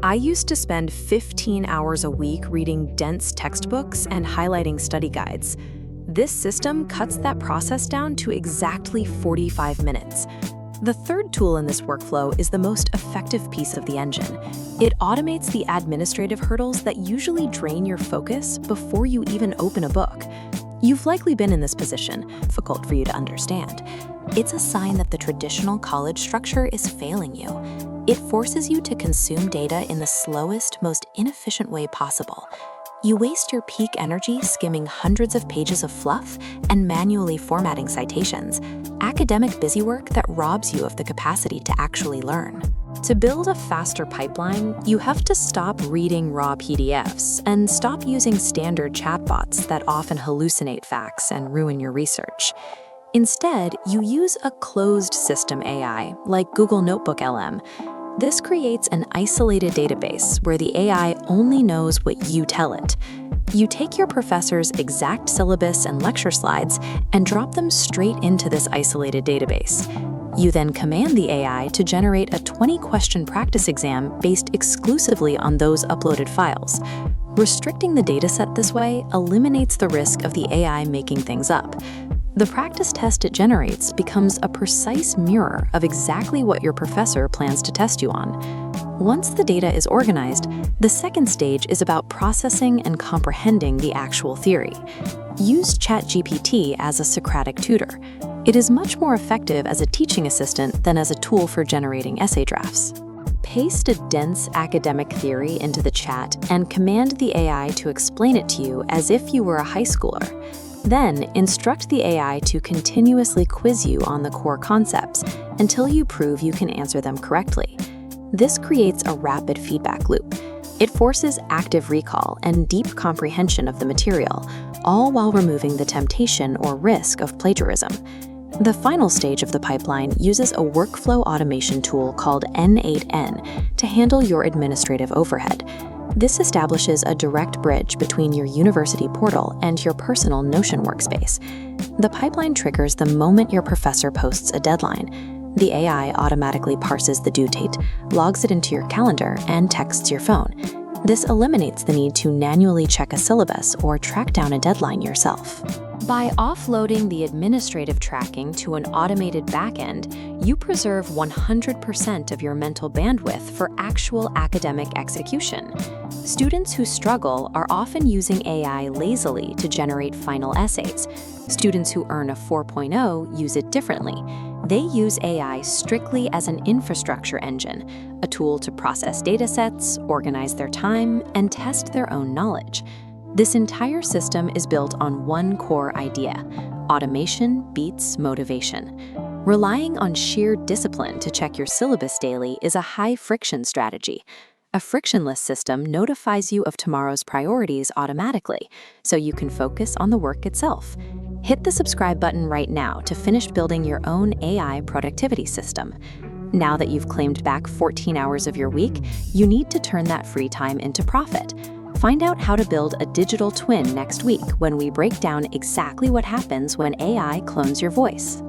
I used to spend 15 hours a week reading dense textbooks and highlighting study guides. This system cuts that process down to exactly 45 minutes. The third tool in this workflow is the most effective piece of the engine. It automates the administrative hurdles that usually drain your focus before you even open a book. You've likely been in this position, difficult for you to understand. It's a sign that the traditional college structure is failing you. It forces you to consume data in the slowest, most inefficient way possible. You waste your peak energy skimming hundreds of pages of fluff and manually formatting citations, academic busywork that robs you of the capacity to actually learn. To build a faster pipeline, you have to stop reading raw PDFs and stop using standard chatbots that often hallucinate facts and ruin your research. Instead, you use a closed system AI like Google NotebookLM. This creates an isolated database where the AI only knows what you tell it. You take your professor's exact syllabus and lecture slides and drop them straight into this isolated database. You then command the AI to generate a 20-question practice exam based exclusively on those uploaded files. Restricting the dataset this way eliminates the risk of the AI making things up. The practice test it generates becomes a precise mirror of exactly what your professor plans to test you on. Once the data is organized, the second stage is about processing and comprehending the actual theory. Use ChatGPT as a Socratic tutor. It is much more effective as a teaching assistant than as a tool for generating essay drafts. Paste a dense academic theory into the chat and command the AI to explain it to you as if you were a high schooler. Then, instruct the AI to continuously quiz you on the core concepts until you prove you can answer them correctly. This creates a rapid feedback loop. It forces active recall and deep comprehension of the material, all while removing the temptation or risk of plagiarism. The final stage of the pipeline uses a workflow automation tool called N8N to handle your administrative overhead. This establishes a direct bridge between your university portal and your personal Notion workspace. The pipeline triggers the moment your professor posts a deadline. The AI automatically parses the due date, logs it into your calendar, and texts your phone. This eliminates the need to manually check a syllabus or track down a deadline yourself. By offloading the administrative tracking to an automated backend, you preserve 100% of your mental bandwidth for actual academic execution. Students who struggle are often using AI lazily to generate final essays. Students who earn a 4.0 use it differently. They use AI strictly as an infrastructure engine, a tool to process datasets, organize their time, and test their own knowledge. This entire system is built on one core idea: automation beats motivation. Relying on sheer discipline to check your syllabus daily is a high-friction strategy. A frictionless system notifies you of tomorrow's priorities automatically, so you can focus on the work itself. Hit the subscribe button right now to finish building your own AI productivity system. Now that you've claimed back 14 hours of your week, you need to turn that free time into profit. Find out how to build a digital twin next week when we break down exactly what happens when AI clones your voice.